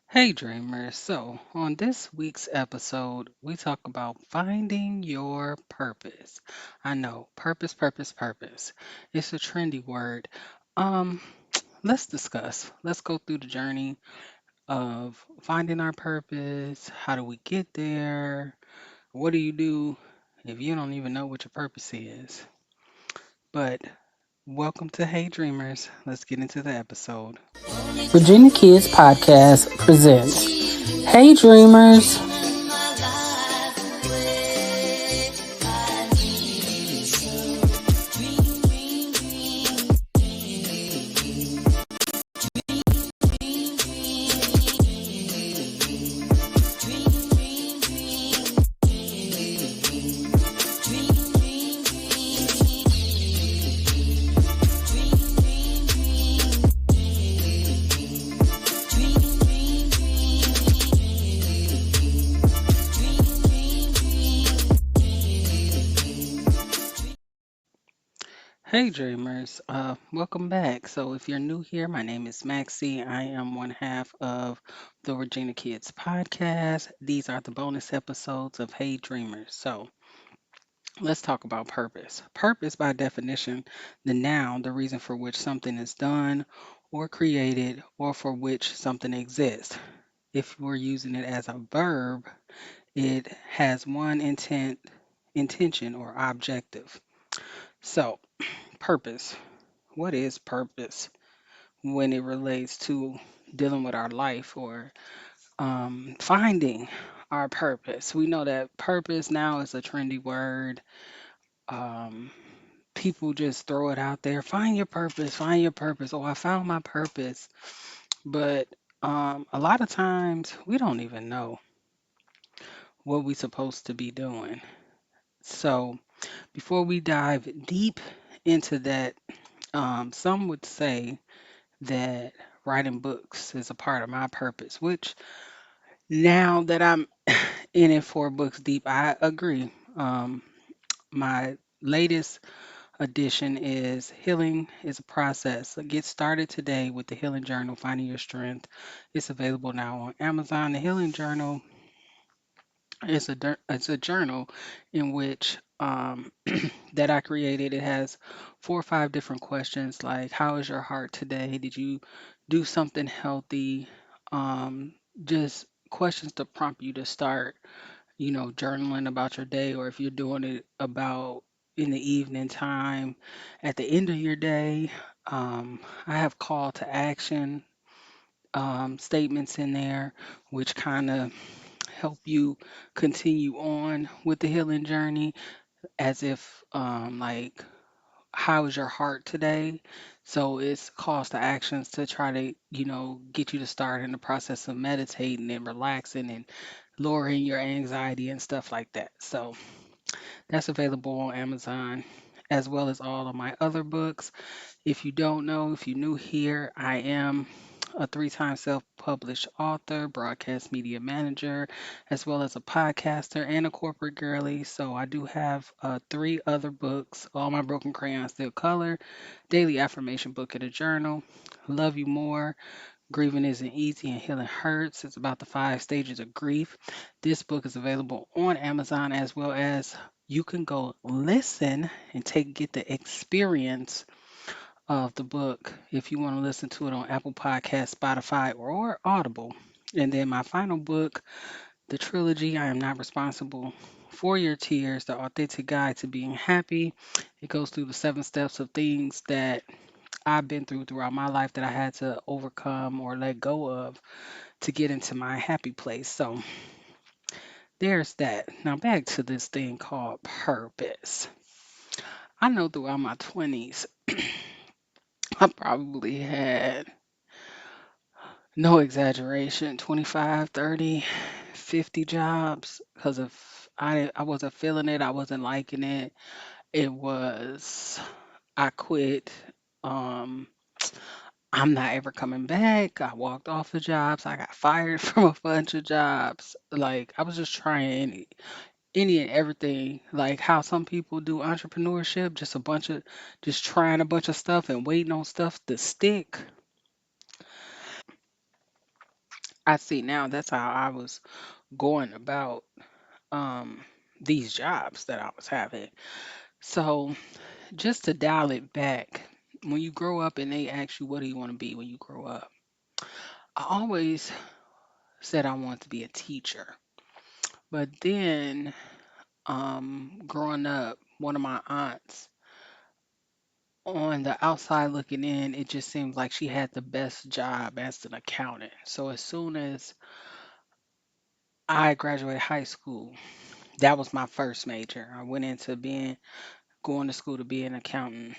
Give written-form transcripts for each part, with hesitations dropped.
Hey dreamers, so on this week's episode, we talk about finding your purpose. I know, purpose, purpose, purpose. It's a trendy word. Um, let's discuss. Let's go through the journey of finding our purpose. How do we get there? What do you do if you don't even know what your purpose is? But welcome to Hey Dreamers. Let's get into the episode. Regina Kids Podcast presents Hey Dreamers. Hey Dreamers, welcome back. So if you're new here, my name is Maxi. I am one half of the Regina Kids podcast. These are the bonus episodes of Hey Dreamers. So let's talk about purpose. Purpose, by definition, the noun, the reason for which something is done or created or for which something exists. If we're using it as a verb, it has one intention, or objective. So, purpose. What is purpose when it relates to dealing with our life or finding our purpose? We know that purpose now is a trendy word. Um, People just throw it out there. Find your purpose. Find your purpose. Oh, I found my purpose. But a lot of times we don't even know what we're supposed to be doing. So before we dive deep into that, some would say that writing books is a part of my purpose, which now that I'm in it 4 books deep, I agree. My latest edition is Healing is a Process. So get started today with the Healing Journal, Finding Your Strength. It's available now on Amazon. The Healing Journal is it's a journal in which that I created. It has 4 or 5 different questions like, how is your heart today? Did you do something healthy? Um, just questions to prompt you to start, journaling about your day, or if you're doing it about in the evening time at the end of your day. I have call to action statements in there, which kind of help you continue on with the healing journey as if like, how is your heart today? So it's calls to actions to try to, get you to start in the process of meditating and relaxing and lowering your anxiety and stuff like that. So that's available on Amazon as well as all of my other books. If you don't know, if you're new here, I am a 3 time self published author, broadcast media manager, as well as a podcaster and a corporate girly. So I do have 3 other books: All My Broken Crayons Still Color, Daily Affirmation Book and a Journal, Love You More, Grieving Isn't Easy and Healing Hurts. It's about the 5 stages of grief. This book is available on Amazon, as well as you can go listen and get the experience of the book if you want to listen to it on Apple Podcasts, Spotify, or Audible. And then my final book, the trilogy, I Am Not Responsible for Your Tears, The Authentic Guide to Being Happy. It goes through the 7 steps of things that I've been throughout my life that I had to overcome or let go of to get into my happy place. So there's that. Now back to this thing called purpose. I know throughout my 20s, I probably had, no exaggeration, 25, 30, 50 jobs because of I wasn't feeling it, I wasn't liking it. It was I quit. Um I'm not ever coming back. I walked off of jobs. I got fired from a bunch of jobs. Like I was just trying any and everything. Like how some people do entrepreneurship, just trying a bunch of stuff and waiting on stuff to stick. I see now that's how I was going about um these jobs that I was having. So just to dial it back, when you grow up and they ask you what do you want to be when you grow up, I always said I wanted to be a teacher. But then growing up, one of my aunts on the outside looking in, it just seemed like she had the best job as an accountant. So as soon as I graduated high school, that was my first major. I went into being going to school to be an accountant.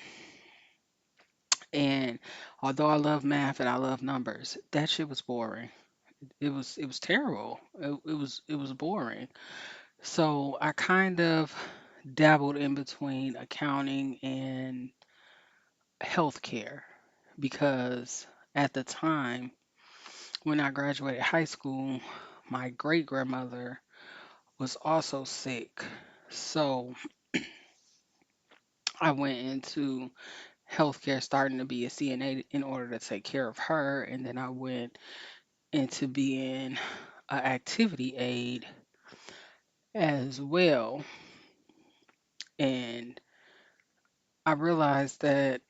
And although I love math and I love numbers, that shit was boring. It was terrible. It was boring. So I kind of dabbled in between accounting and healthcare because at the time when I graduated high school, my great grandmother was also sick. So I went into healthcare starting to be a CNA in order to take care of her. And then I went into being an activity aide as well. And I realized that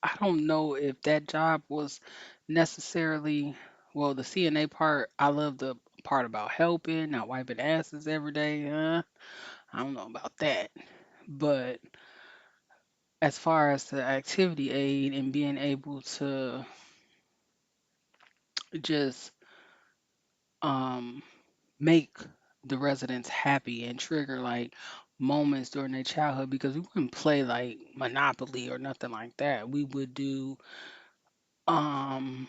I don't know if that job was necessarily, well, the CNA part, I love the part about helping, not wiping asses every day. I don't know about that. But as far as the activity aid and being able to just um, make the residents happy and trigger like moments during their childhood because we wouldn't play like Monopoly or nothing like that. We would do um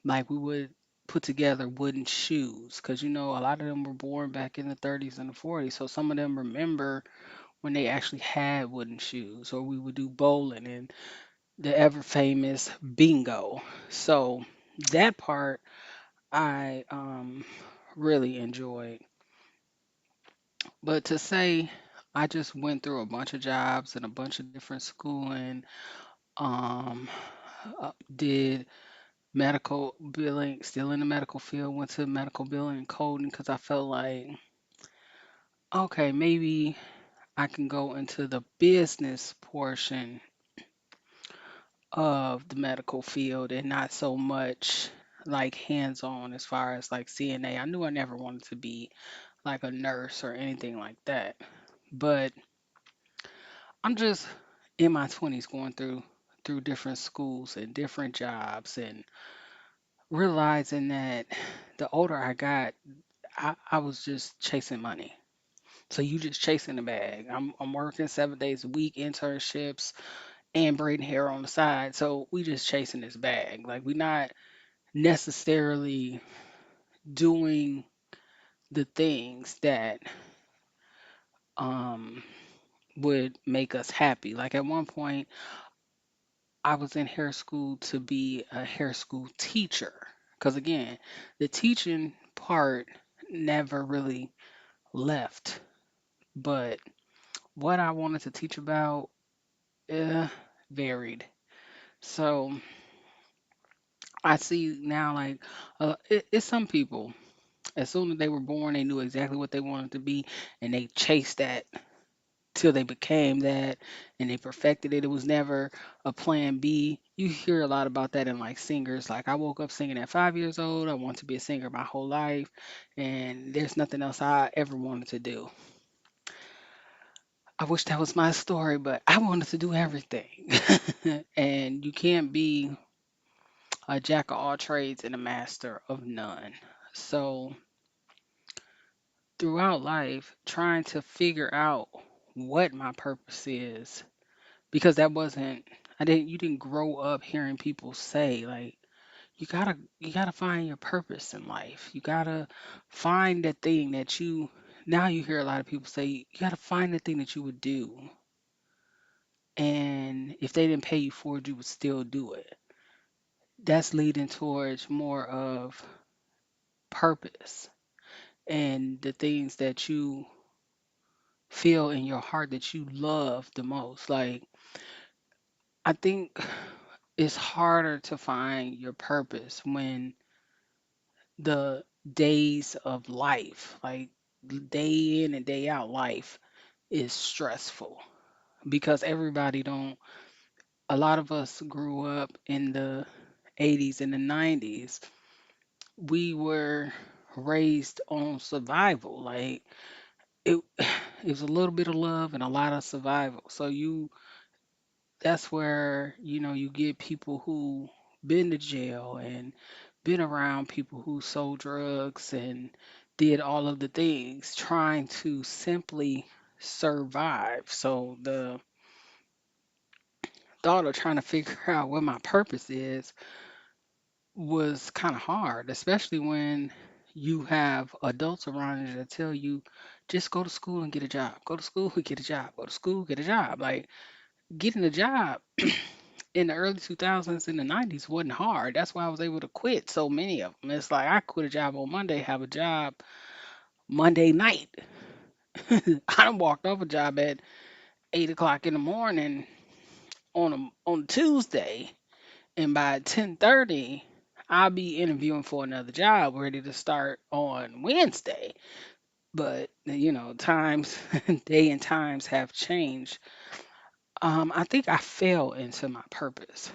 like we would put together wooden shoes because a lot of them were born back in the 30s and the 40s, so some of them remember when they actually had wooden shoes. Or we would do bowling and the ever famous bingo. So that part I really enjoyed. But to say I just went through a bunch of jobs and a bunch of different schooling, um, did medical billing, still in the medical field, went to medical billing and coding because I felt like, okay, maybe I can go into the business portion of the medical field and not so much like hands on as far as like CNA. I knew I never wanted to be like a nurse or anything like that. But I'm just in my 20s going through different schools and different jobs and realizing that the older I got, I was just chasing money. So you just chasing the bag. I'm working 7 days a week, internships and braiding hair on the side. So we just chasing this bag. Like we not necessarily doing the things that um would make us happy. Like at one point I was in hair school to be a hair school teacher. Because again, the teaching part never really left. But what I wanted to teach about uh, varied. So I see now, like, it's some people, as soon as they were born, they knew exactly what they wanted to be, and they chased that till they became that and they perfected it. It was never a plan B. You hear a lot about that in like singers. Like I woke up singing at 5 years old. I want to be a singer my whole life, and there's nothing else I ever wanted to do. I wish that was my story, but I wanted to do everything. And you can't be a jack of all trades and a master of none. So throughout life, trying to figure out what my purpose is because that wasn't I didn't you didn't grow up hearing people say like you gotta find your purpose in life. You gotta find that thing that you now you hear a lot of people say you gotta find the thing that you would do, and if they didn't pay you for it you would still do it. That's leading towards more of purpose and the things that you feel in your heart that you love the most. Like I think it's harder to find your purpose when the days of life, like day in and day out life, is stressful because everybody don't. A lot of us grew up in the 80s and the 90s. We were raised on survival. Like it, it was a little bit of love and a lot of survival. So that's where you get people who been to jail and been around people who sold drugs and did all of the things trying to simply survive. So the thought of trying to figure out what my purpose is was kind of hard, especially when you have adults around you that tell you just go to school and get a job, go to school and get a job, go to school, get a job. Like getting a job in the early 2000s and the 90s wasn't hard. That's why I was able to quit so many of them. It's like I quit a job on Monday, have a job Monday night. I done walked off a job at 8 o'clock in the morning on Tuesday, and by 10:30, I'll be interviewing for another job ready to start on Wednesday. But times, day and times have changed. I think I fell into my purpose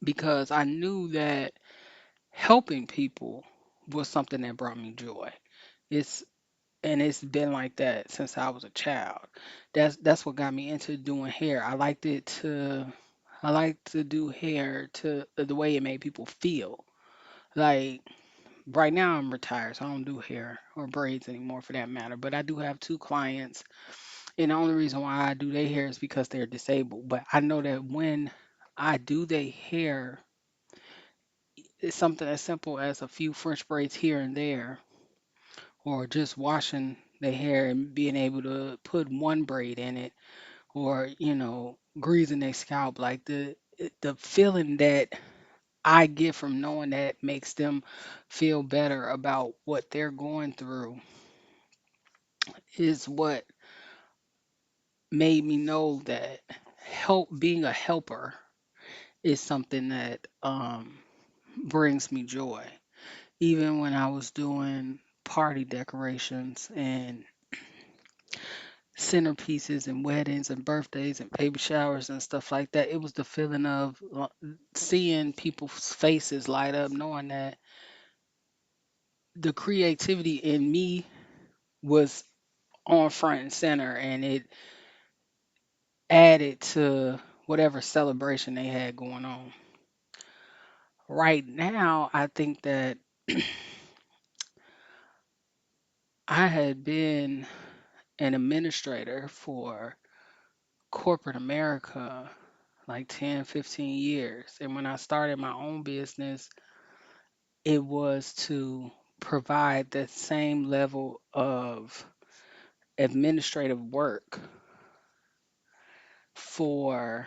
because I knew that helping people was something that brought me joy. It's it's been like that since I was a child. That's what got me into doing hair. I like to do hair to the way it made people feel. Like right now I'm retired, so I don't do hair or braids anymore for that matter. But I do have two clients, and the only reason why I do their hair is because they're disabled. But I know that when I do their hair, it's something as simple as a few French braids here and there, or just washing their hair and being able to put one braid in it, or greasing their scalp. Like the feeling that I get from knowing that makes them feel better about what they're going through is what made me know that help being a helper is something that brings me joy. Even when I was doing party decorations and centerpieces and weddings and birthdays and baby showers and stuff like that, it was the feeling of seeing people's faces light up, knowing that the creativity in me was on front and center, and it added to whatever celebration they had going on. Right now, I think that I had been an administrator for corporate America like 10, 15 years. And when I started my own business, it was to provide that same level of administrative work for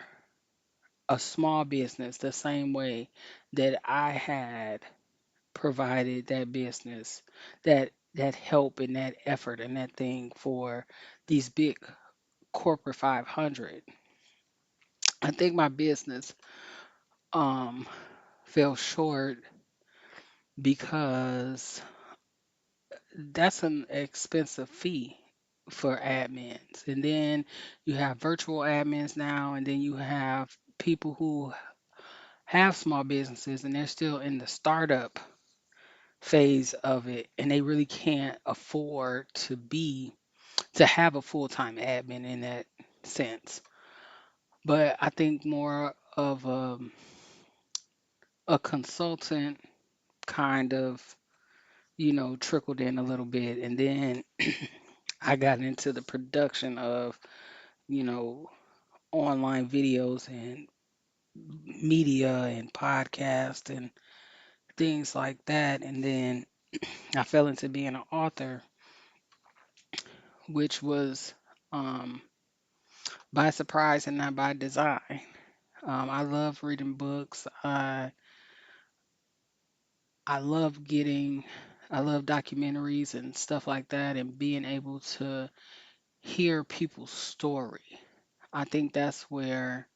a small business the same way that I had provided that business, that help and that effort and that thing for these big corporate 500. I think my business um fell short because that's an expensive fee for admins. And then you have virtual admins now, and then you have people who have small businesses and they're still in the startup phase of it, and they really can't afford to have a full-time admin in that sense. But I think more of a consultant kind of trickled in a little bit, and then I got into the production of you know online videos and media and podcast and things like that. And then I fell into being an author, which was um, by surprise and not by design. I love reading books. I love I love documentaries and stuff like that, and being able to hear people's story. I think that's where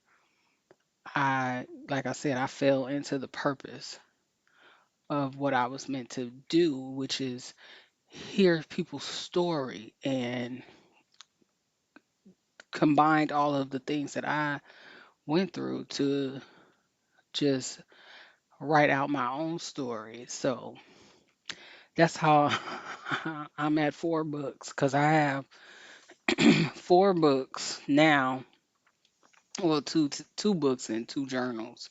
like I said, I fell into the purpose of what I was meant to do, which is hear people's story and combined all of the things that I went through to just write out my own story. So that's how I'm at 4 books because I have 4 books now. Well, two books and 2 journals,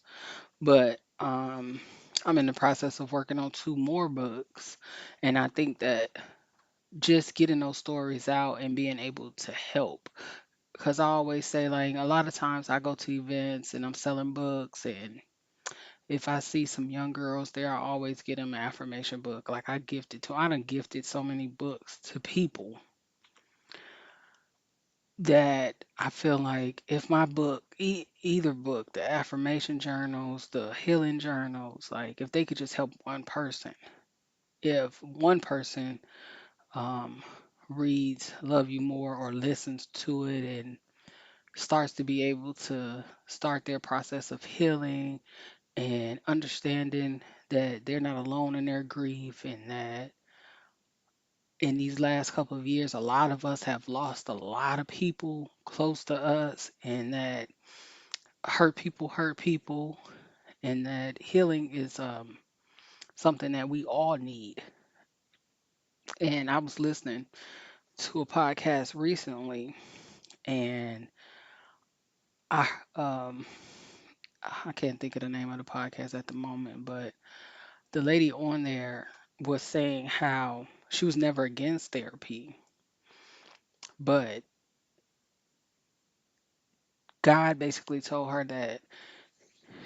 but I'm in the process of working on 2 more books, and I think that just getting those stories out and being able to help. Because I always say, like, a lot of times I go to events and I'm selling books, and if I see some young girls there, I always get them an affirmation book. Like I done gifted so many books to people that I feel like if my book, either book, the affirmation journals, the healing journals, like if they could just help one person, if one person um, reads Love You More or listens to it and starts to be able to start their process of healing and understanding that they're not alone in their grief, and that in these last couple of years, a lot of us have lost a lot of people close to us, and that hurt people, and that healing is something that we all need. And I was listening to a podcast recently, and I um I can't think of the name of the podcast at the moment, but the lady on there was saying how she was never against therapy, but God basically told her that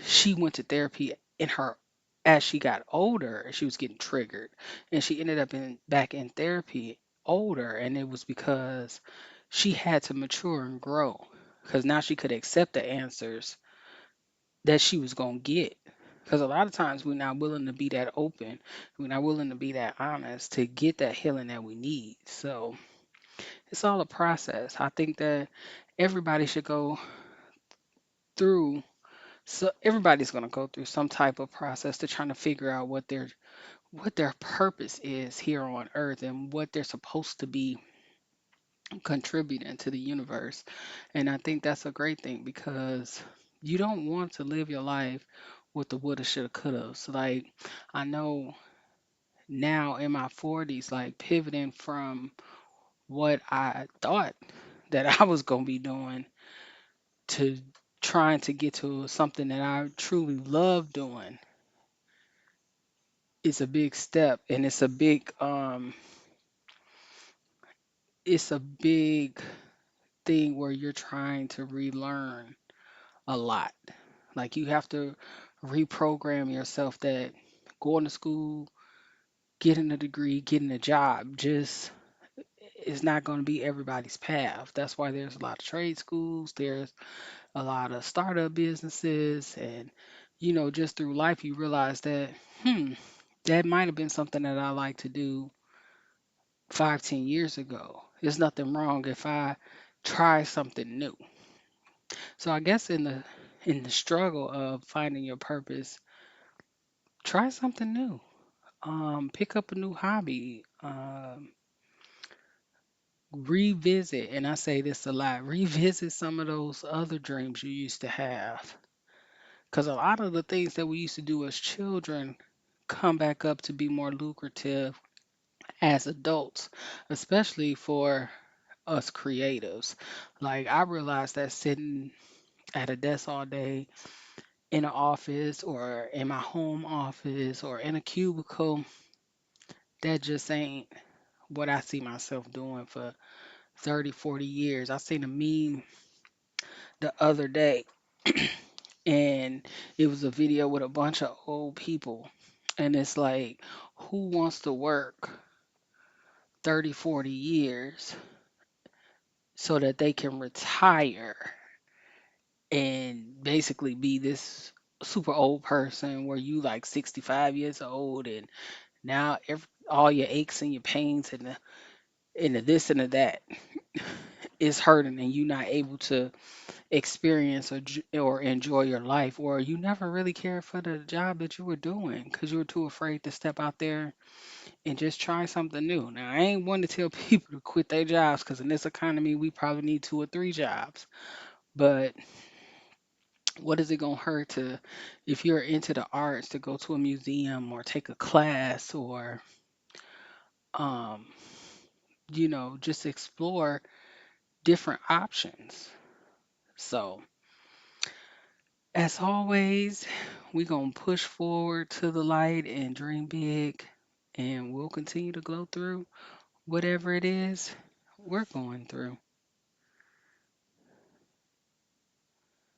she went to therapy in her as she got older and she was getting triggered, and she ended up in back in therapy older, and it was because she had to mature and grow, because now she could accept the answers that she was going to get, because a lot of times we're not willing to be that open, we're not willing to be that honest to get that healing that we need. So it's all a process. I think that everybody should go through, so everybody's going to go through some type of process to trying to figure out what their purpose is here on earth and what they're supposed to be contributing to the universe. And I think that's a great thing, because you don't want to live your life with the woulda shoulda coulda. So like, I know now in my 40s, like pivoting from what I thought that I was going to be doing to trying to get to something that I truly love doing is a big step, and it's a big thing where you're trying to relearn a lot. Like you have to reprogram yourself that going to school, getting a degree, getting a job just is not going to be everybody's path. That's why there's a lot of trade schools, there's a lot of startup businesses, and just through life you realize that, hmm, that might have been something that I like to do 5, 10 years ago. There's nothing wrong if I try something new. So I guess in the struggle of finding your purpose, try something new. Pick up a new hobby. Revisit, and I say this a lot, revisit some of those other dreams you used to have. Because a lot of the things that we used to do as children come back up to be more lucrative as adults, especially for us creatives. Like I realized that sitting at a desk all day in an office or in my home office or in a cubicle, that just ain't what I see myself doing for 30, 40 years. I seen a meme the other day, and it was a video with a bunch of old people. And it's like, who wants to work 30, 40 years so that they can retire and basically be this super old person where you like 65 years old, and now all your aches and your pains and and the this and the that is hurting, and you're not able to experience or enjoy your life, or you never really cared for the job that you were doing because you were too afraid to step out there and just try something new. Now, I ain't one to tell people to quit their jobs because in this economy, we probably need two or three jobs. But what is it going to hurt to, if you're into the arts, to go to a museum or take a class or, um, just explore different options? So, as always, we're going to push forward to the light and dream big, and we'll continue to glow through whatever it is we're going through.